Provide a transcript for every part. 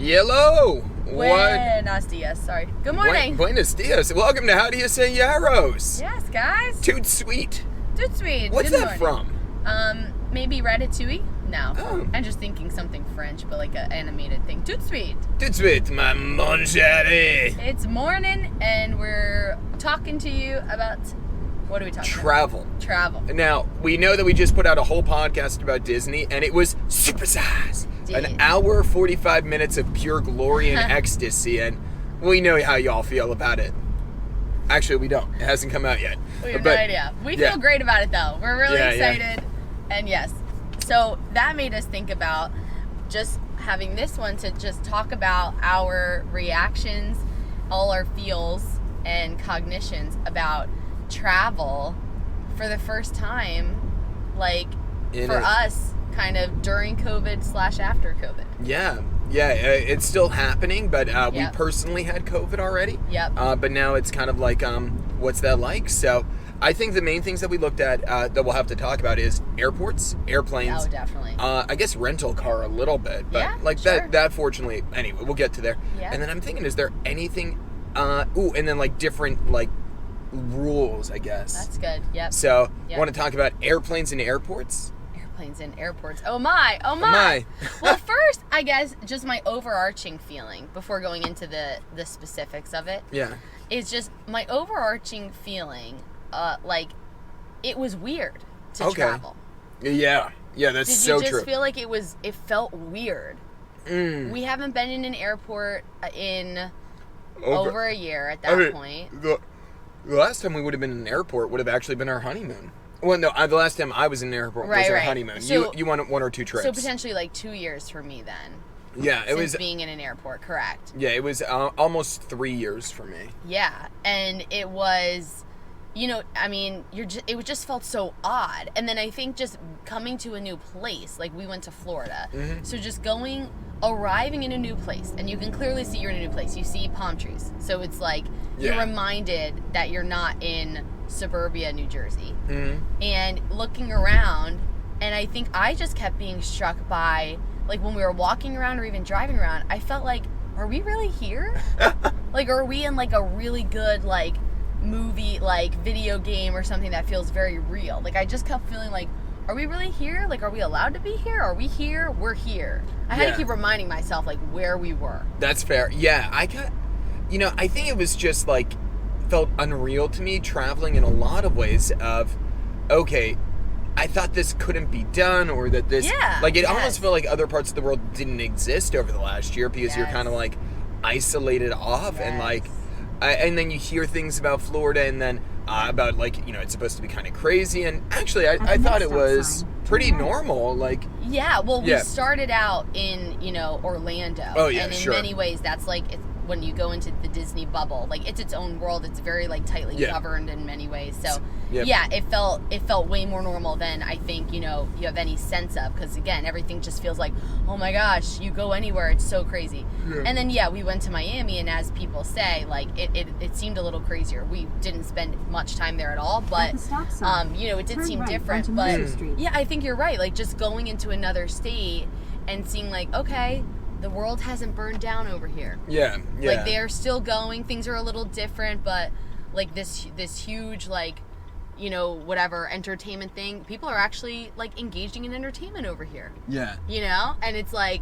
Hello. Buenos dias. Sorry. Good morning. Buenos dias. Welcome to How Do You Say Yarrows? Yes, guys. Toot sweet. Toot sweet. What's Good that morning. from? Maybe Ratatouille? No. Oh. I'm just thinking something French, but like an animated thing. Toot sweet. Toot sweet, my mon chéri. It's morning, and we're talking to you about... What are we talking Travel. about? Travel. Now, we know that we just put out a whole podcast about Disney, and it was supersize. An hour, 45 minutes of pure glory and ecstasy, and we know how y'all feel about it. Actually, we don't. It hasn't come out yet. We have no idea. We feel great about it, though. We're really excited. And yes. So that made us think about just having this one to just talk about our reactions, all our feels and cognitions about travel for the first time, like for us, kind of during COVID / after COVID. Yeah, it's still happening, but we personally had COVID already. Yep. But now it's kind of like, what's that like? So I think the main things that we looked at that we'll have to talk about is airports, airplanes. Oh, definitely. I guess rental car a little bit, but sure. that fortunately, anyway, we'll get to there. Yeah. And then I'm thinking, is there anything, and then like different like rules, I guess. That's good. Yep. So want to talk about airplanes and airports? Airplanes and airports. Oh my. Well, first, I guess just my overarching feeling before going into the specifics of it. Yeah. Is just my overarching feeling, like it was weird to travel. Yeah, that's so true. Did you just feel like it felt weird? We haven't been in an airport in over a year at that point. The last time we would have been in an airport would have actually been our honeymoon. Well, no, the last time I was in an airport was our honeymoon. So, you went one or two trips. So potentially like 2 years for me then. Yeah, it was being in an airport, correct? Yeah, it was almost 3 years for me. Yeah, and it was, I mean, it just felt so odd. And then I think just coming to a new place, like we went to Florida, so just arriving in a new place, and you can clearly see you're in a new place. You see palm trees, so it's like you're reminded that you're not in suburbia New Jersey. And looking around, and I think I just kept being struck by, like, when we were walking around or even driving around, I felt like, are we really here? Like, are we in like a really good like movie, like video game or something that feels very real? Like, I just kept feeling like, are we really here? Like, are we allowed to be here? Are we here? We're here. I had to keep reminding myself, like, where we were. That's fair. Yeah, I think it was just, like, felt unreal to me traveling in a lot of ways of, okay, I thought this couldn't be done, or that this... Yeah. Like, it almost felt like other parts of the world didn't exist over the last year because you're kind of, like, isolated off and, like... and then you hear things about Florida and then... about, like, it's supposed to be kind of crazy, and actually I thought it was pretty normal, like... Yeah, well, we started out in, Orlando. Oh, yeah, and in many ways, that's, like, when you go into the Disney bubble, like, it's its own world. It's very, like, tightly governed in many ways. So, it felt way more normal than I think, you have any sense of, because, again, everything just feels like, oh my gosh, you go anywhere, it's so crazy. Yeah. And then, we went to Miami, and as people say, like, it seemed a little crazier. We didn't spend much time there at all, but, it did seem different. But, I think you're right. Like, just going into another state and seeing, like, okay, the world hasn't burned down over here. Yeah. Like, they're still going. Things are a little different, but, like, this huge, like, whatever entertainment thing, people are actually, like, engaging in entertainment over here. Yeah. And it's like,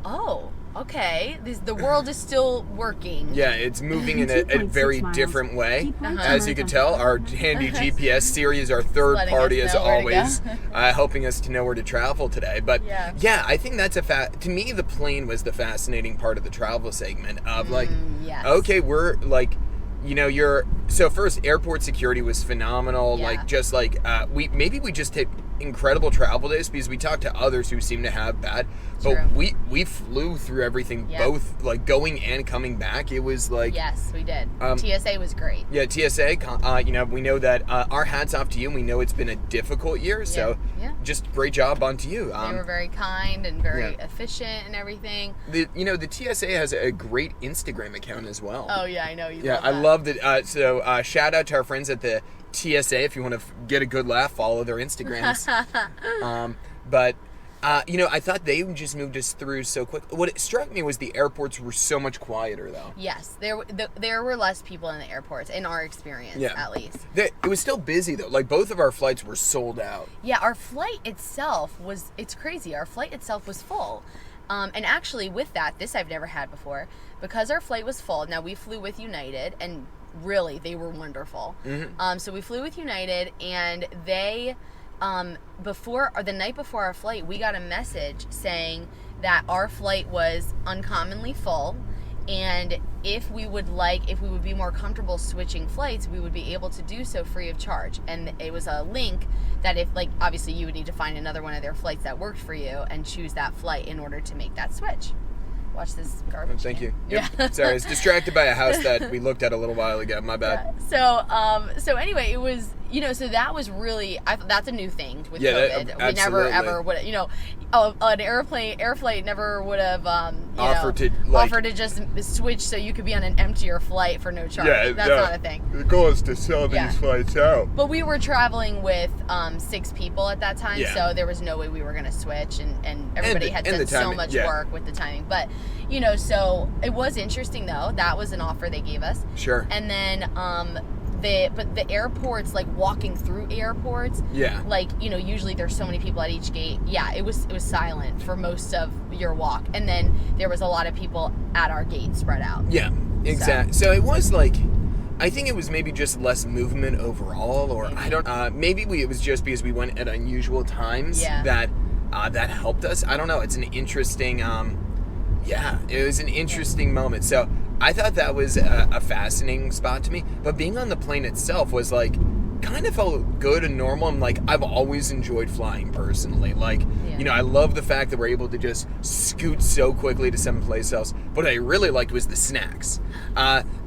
oh, okay, the world is still working. Yeah, it's moving in a very different way. As you can tell, our handy GPS Siri is our third party, as always, helping us to know where to travel today. But I think that's to me, the plane was the fascinating part of the travel segment of okay, we're like, so first, airport security was phenomenal. Like, just like, we just hit incredible travel days because we talked to others who seem to have bad, but we flew through everything, both like going and coming back. It was like, yes, we did. TSA was great. Yeah, TSA. We know that our hats off to you. And we know it's been a difficult year, so just great job onto you. They were very kind and very efficient and everything. The TSA has a great Instagram account as well. Oh yeah, I know you. Yeah, I love that. So shout out to our friends at the TSA if you want to get a good laugh. Follow their Instagrams. But I thought they just moved us through so quick. What struck me was the airports were so much quieter, though. Yes, there were less people in the airports, in our experience, at least. It was still busy, though. Like, both of our flights were sold out. Yeah, our flight itself it's crazy. Our flight itself was full. And actually, with that, this I've never had before, because our flight was full. Now, we flew with United, and really, they were wonderful. Mm-hmm. So we flew with United, and they, the night before our flight, we got a message saying that our flight was uncommonly full, and if we would be more comfortable switching flights, we would be able to do so free of charge. And it was a link that obviously you would need to find another one of their flights that worked for you and choose that flight in order to make that switch. Watch this garbage. Thank you. Yep. Yeah. Sorry, I was distracted by a house that we looked at a little while ago. My bad. Yeah. So anyway, it was, so that was really, that's a new thing with COVID. We never ever would, an air flight never would have, offered to just switch so you could be on an emptier flight for no charge. Yeah, that's not a thing. The goal is to sell these flights out. But we were traveling with 6 people at that time, so there was no way we were going to switch, and everybody had done so much work with the timing. But, so it was interesting, though. That was an offer they gave us. Sure. And then, the airports, like walking through airports, usually there's so many people at each gate. Yeah, it was silent for most of your walk, and then there was a lot of people at our gate spread out. Yeah, exactly. So it was I think it was maybe just less movement overall, or I don't. Maybe it was just because we went at unusual times that helped us. I don't know. It's an interesting. It was an interesting moment. So I thought that was a fascinating spot to me. But being on the plane itself was kind of felt good and normal. I'm I've always enjoyed flying personally. I love the fact that we're able to just scoot so quickly to someplace else. What I really liked was the snacks.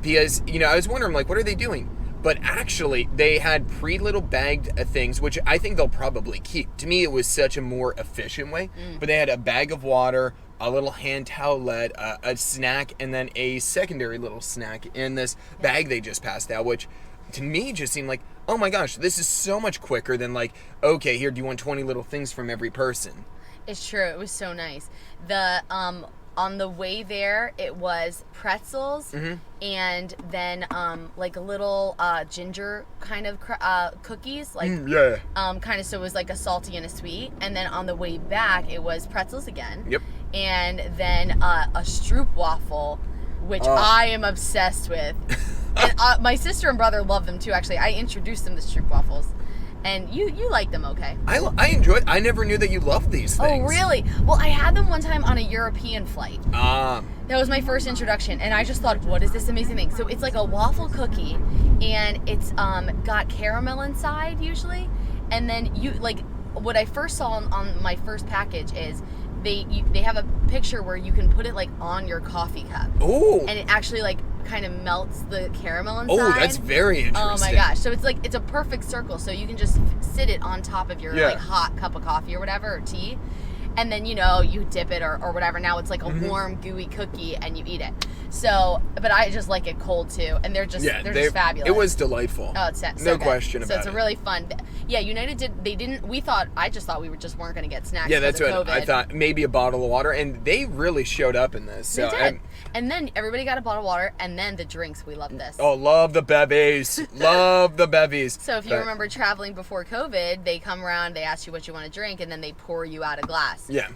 Because, I was wondering, what are they doing? But actually, they had little bagged things, which I think they'll probably keep. To me, it was such a more efficient way. But they had a bag of water, a little hand towelette, a snack, and then a secondary little snack in this bag they just passed out, which to me just seemed oh my gosh, this is so much quicker than okay, here, do you want 20 little things from every person? It's true. It was so nice. The on the way there, it was pretzels and then a little ginger kind of cookies, kind of, so it was a salty and a sweet. And then on the way back, it was pretzels again. Yep. And then a stroopwafel, which I am obsessed with. And my sister and brother love them too. Actually, I introduced them to stroopwafels. And you like them, okay? I enjoy it. I never knew that you loved these things. Oh, really? Well, I had them one time on a European flight. That was my first introduction, and I just thought, what is this amazing thing? So it's like a waffle cookie, and it's got caramel inside, usually. And then what I first saw on my first package is they have a picture where you can put it on your coffee cup. Oh. And it actually kind of melts the caramel inside. Oh, that's very interesting. Oh my gosh. So it's a perfect circle. So you can just sit it on top of your hot cup of coffee or whatever, or tea. And then, you dip it or whatever. Now it's a warm, gooey cookie and you eat it. So, but I just like it cold too. And they're just fabulous. It was delightful. Oh, it's so no good. Question about it. So it's a really fun. Yeah, United I just thought we weren't going to get snacks. Yeah, that's what COVID. I thought. Maybe a bottle of water. And they really showed up in this. So, they did. And then everybody got a bottle of water, and then the drinks. We love this. Oh, love the bevies. Love the bevies. So if you remember traveling before COVID, they come around, they ask you what you want to drink, and then they pour you out a glass. Yeah.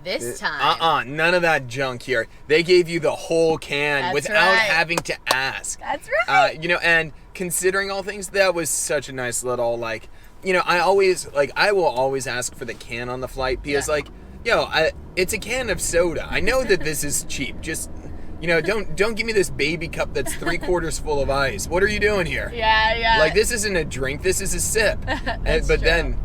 This time. None of that junk here. They gave you the whole can without having to ask. That's right. And considering all things, that was such a nice little, I will always ask for the can on the flight because, it's a can of soda. I know that this is cheap. Just, don't give me this baby cup that's 3/4 full of ice. What are you doing here? Yeah. This isn't a drink. This is a sip. Then,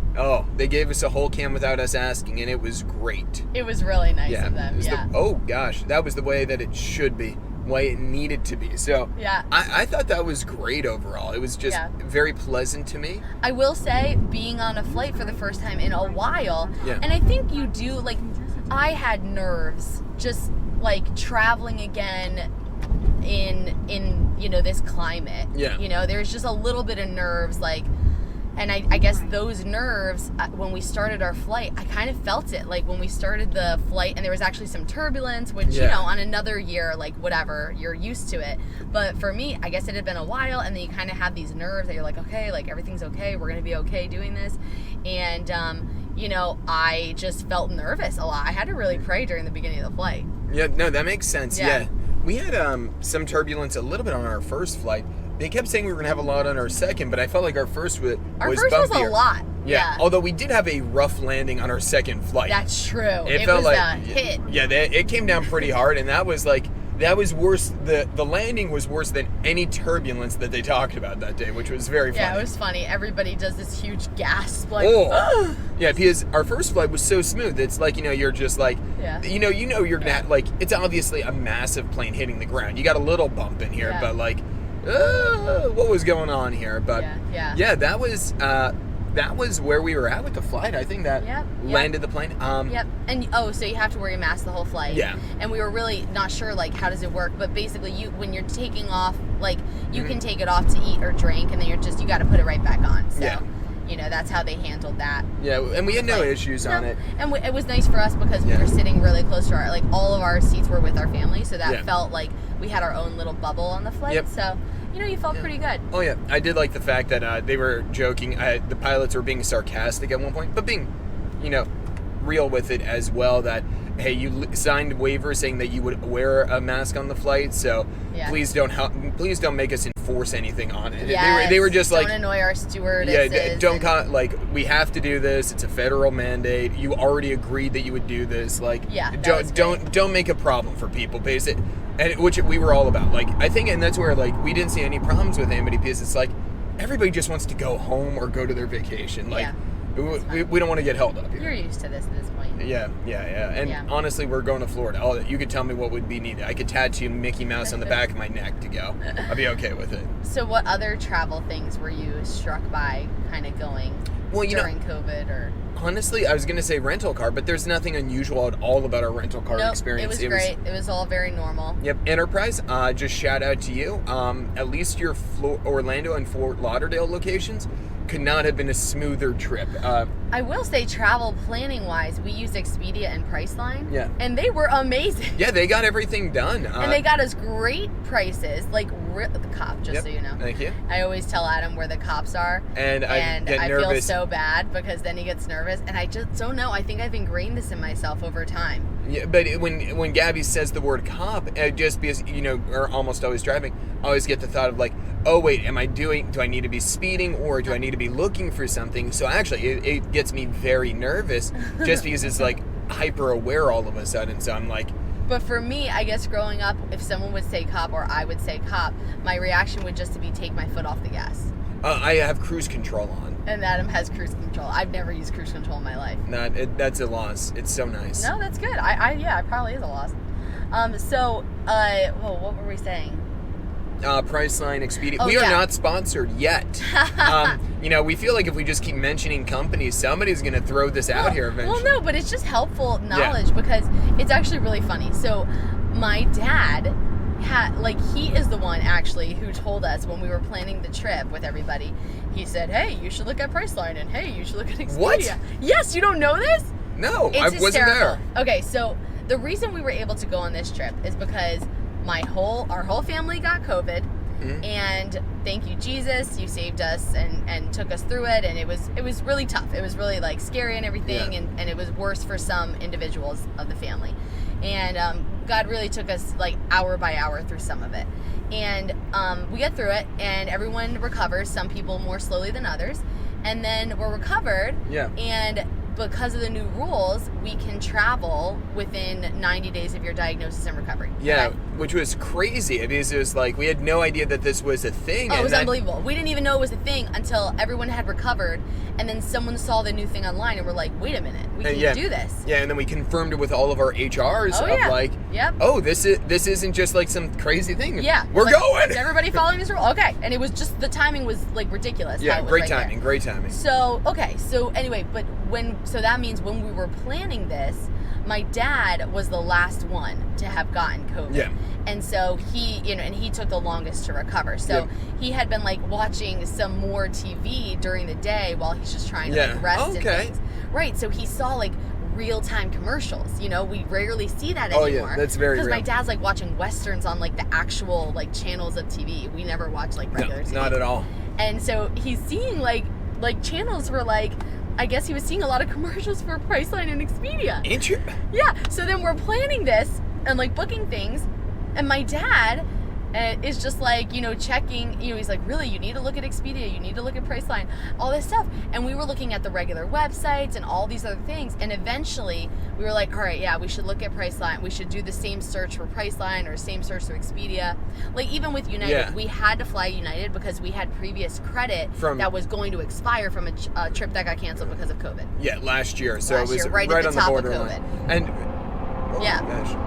they gave us a whole can without us asking, and it was great. It was really nice of them. Oh gosh, that was the way that it should be. Way it needed to be. So I thought that was great overall. It was just very pleasant to me. I will say, being on a flight for the first time in a while, and I think you do, I had nerves just traveling again in this climate. Yeah. There's just a little bit of nerves, And I guess those nerves, when we started our flight, I kind of felt it. Like when we started the flight and there was actually some turbulence, which, you know, on another year, like whatever, you're used to it. But for me, I guess it had been a while, and then you kind of have these nerves that you're like, okay, like everything's okay. We're going to be okay doing this. And, you know, I just felt nervous a lot. I had to really pray during the beginning of the flight. Yeah, no, that makes sense. Yeah. We had some turbulence a little bit on our first flight. They kept saying we were going to have a lot on our second, but I felt like our first was bumpier. Was a lot. Yeah. Although we did have a rough landing on our second flight. That's true. It felt was like a hit. Yeah, it came down pretty hard, and that was worse. The landing was worse than any turbulence that they talked about that day, which was very funny. Yeah, it was funny. Everybody does this huge gasp, like, oh. Yeah, because our first flight was so smooth. It's like, you know, you're just like, you know, you're not like, it's obviously a massive plane hitting the ground. You got a little bump in here, but like, what was going on here? But yeah, that was where we were at with the flight. I think that landed the plane. And so you have to wear your mask the whole flight. Yeah. And we were really not sure, like, how does it work? But basically, when you're taking off, like, you can take it off to eat or drink, and then you got to put it right back on. So, you know, that's how they handled that. Yeah, and we had no issues on it. And it was nice for us because we were sitting really close to like, all of our seats were with our family, so that felt like we had our own little bubble on the flight. So, you know, you felt pretty good. Oh, yeah. I did like the fact that they were joking. The pilots were being sarcastic at one point, but being, you know, real with it as well, that, hey, you signed waivers saying that you would wear a mask on the flight, so please don't make us enforce anything on it. Yes, they were just don't like, annoy our stewardesses. Yeah, like, we have to do this. It's a federal mandate. You already agreed that you would do this. Like, don't make a problem for people, basically. And which we were all about. Like, I think, and that's where, like, we didn't see any problems with anybody, because it's like everybody just wants to go home or go to their vacation. Like, we don't want to get held up here. You're used to this at this point. Yeah. And honestly, we're going to Florida. You could tell me what would be needed. I could tattoo Mickey Mouse on the back of my neck to go. I'd be okay with it. So what other travel things were you struck by kind of going during COVID? Or honestly, I was going to say rental car, but there's nothing unusual at all about our rental car experience. It was great. It was all very normal. Yep. Enterprise, just shout out to you. At least your Orlando and Fort Lauderdale locations could not have been a smoother trip. I will say, travel planning wise, we used Expedia and Priceline. Yeah. And they were amazing. Yeah, they got everything done. And they got us great prices. Like, the cop, just so you know. Thank you. I always tell Adam where the cops are. And I feel so bad because then he gets nervous. And I just don't know. I think I've ingrained this in myself over time. Yeah, but when Gabby says the word cop, just because, you know, we're almost always driving, I always get the thought of like, oh wait, do I need to be speeding, or do I need to be looking for something? So actually, it gets me very nervous just because it's like hyper aware all of a sudden. So I'm like. But for me, I guess growing up, if someone would say cop or I would say cop, my reaction would just be take my foot off the gas. I have cruise control on. And Adam has cruise control. I've never used cruise control in my life. That's a loss. It's so nice. No, that's good. It probably is a loss. What were we saying? Priceline, Expedia. We are not sponsored yet. You know, we feel like if we just keep mentioning companies, somebody's going to throw this out here eventually. Well, no, but it's just helpful knowledge because it's actually really funny. So my dad he is the one actually who told us when we were planning the trip with everybody. He said, hey, you should look at Priceline, and hey, you should look at Expedia. What? Yes, you don't know this? No, I wasn't there. Okay, so the reason we were able to go on this trip is because our whole family got COVID, and thank you, Jesus, you saved us and took us through it, and it was really tough. It was really like scary and everything, and it was worse for some individuals of the family. And God really took us like hour by hour through some of it. And we get through it, and everyone recovers, some people more slowly than others. And then we're recovered, and because of the new rules, we can travel within 90 days of your diagnosis and recovery. Yeah, right? Which was crazy because it was like we had no idea that this was a thing. Oh, it was unbelievable. We didn't even know it was a thing until everyone had recovered, and then someone saw the new thing online, and we're like, wait a minute, we can do this. Yeah, and then we confirmed it with all of our HRs this isn't just like some crazy thing. Yeah. We're going! Is everybody following this rule? Okay. And it was just, the timing was like ridiculous. Yeah, great timing, great timing. So, okay, so anyway, so that means when we were planning this, my dad was the last one to have gotten COVID. Yeah. And so he took the longest to recover. So he had been like watching some more TV during the day while he's just trying to like rest and things. Right. So he saw like real-time commercials. We rarely see that anymore. Oh yeah, that's very real. Because my dad's like watching Westerns on like the actual like channels of TV. We never watch like regular TV. Not at all. And so he's seeing like channels were like, I guess he was seeing a lot of commercials for Priceline and Expedia. Yeah. So then we're planning this and like booking things, and my dad is just like, checking, he's like, really, you need to look at Expedia, you need to look at Priceline, all this stuff. And we were looking at the regular websites and all these other things. And eventually we were like, all right, yeah, we should look at Priceline. We should do the same search for Priceline or same search for Expedia. Like even with United, we had to fly United because we had previous credit that was going to expire from a trip that got canceled because of COVID. Yeah, last year. So it was right at on the top the borderline. of COVID. And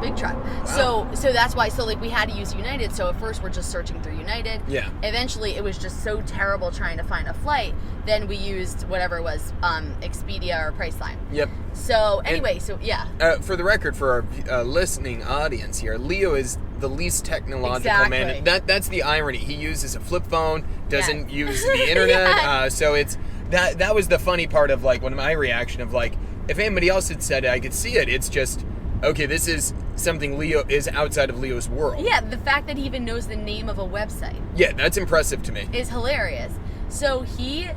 big truck. Wow. So that's why. So like we had to use United. So at first we're just searching through United. Yeah. Eventually it was just so terrible trying to find a flight. Then we used whatever it was, Expedia or Priceline. Yep. So anyway, for the record, for our listening audience here, Leo is the least technological man. That's the irony. He uses a flip phone, doesn't use the internet. So it's that was the funny part of like when my reaction of like, if anybody else had said it, I could see it. It's just, okay, this is something Leo is outside of Leo's world. Yeah, the fact that he even knows the name of a website. Yeah, that's impressive to me. Is hilarious. So he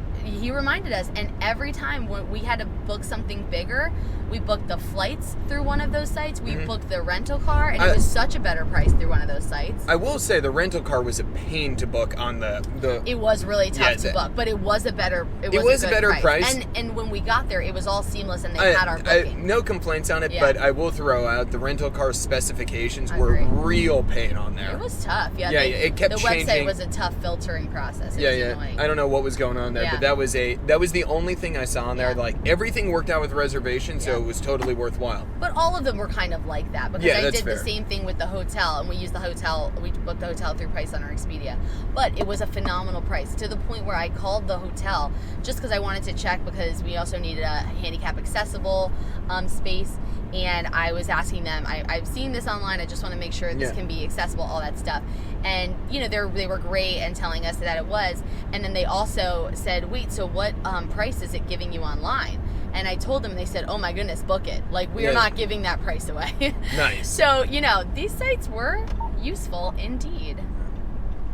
reminded us, and every time when we had to book something bigger, we booked the flights through one of those sites. We booked the rental car, and it was such a better price through one of those sites. I will say the rental car was a pain to book on the It was really tough to book, but it was a better price. And when we got there, it was all seamless, and they had our booking. No complaints on it, but I will throw out the rental car specifications were real pain on there. It was tough. Yeah, it kept changing. The website was a tough filtering process. It was annoying. I don't know what was going on there, but that was the only thing I saw on there. Like everything worked out with reservations, so it was totally worthwhile. But all of them were kind of like that because I did the same thing with the hotel, and we used the hotel. We booked the hotel through Priceline or Expedia, but it was a phenomenal price to the point where I called the hotel just because I wanted to check because we also needed a handicap accessible space. And I was asking them, I've seen this online, I just want to make sure this can be accessible, all that stuff. And, they were great and telling us that it was. And then they also said, wait, so what price is it giving you online? And I told them, and they said, oh my goodness, book it. Like, we are not giving that price away. Nice. So, these sites were useful indeed.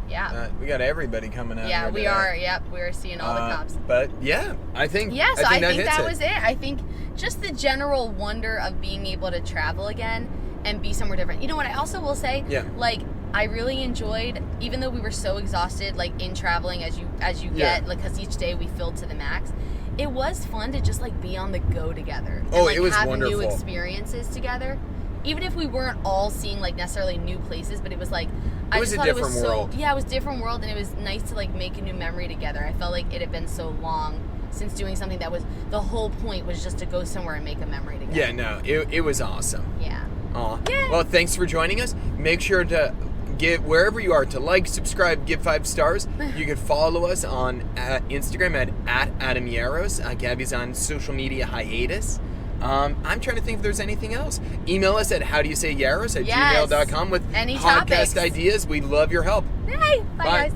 Yeah. We got everybody coming out. Yeah, we are. Yep, we're seeing all the cops. But yeah, I think. Yeah, so I think that was it. I think just the general wonder of being able to travel again and be somewhere different. You know what? I also will say, like, I really enjoyed, even though we were so exhausted, like in traveling as you get, like, because each day we filled to the max. It was fun to just like be on the go together. And, like, it was have wonderful. New experiences together. Even if we weren't all seeing like necessarily new places, but it was like it was a different world. Yeah, it was a different world, and it was nice to like make a new memory together. I felt like it had been so long since doing something that was the whole point was just to go somewhere and make a memory together. Yeah, no, it was awesome. Yeah. Yeah. Well, thanks for joining us. Make sure to give wherever you are to like, subscribe, give 5 stars. You can follow us on Instagram at Adam Yaros. Gabby's on social media hiatus. I'm trying to think if there's anything else. Email us at howdoyousayyaros@gmail.com with any podcast topics. ideas. We love your help. Hey, bye guys.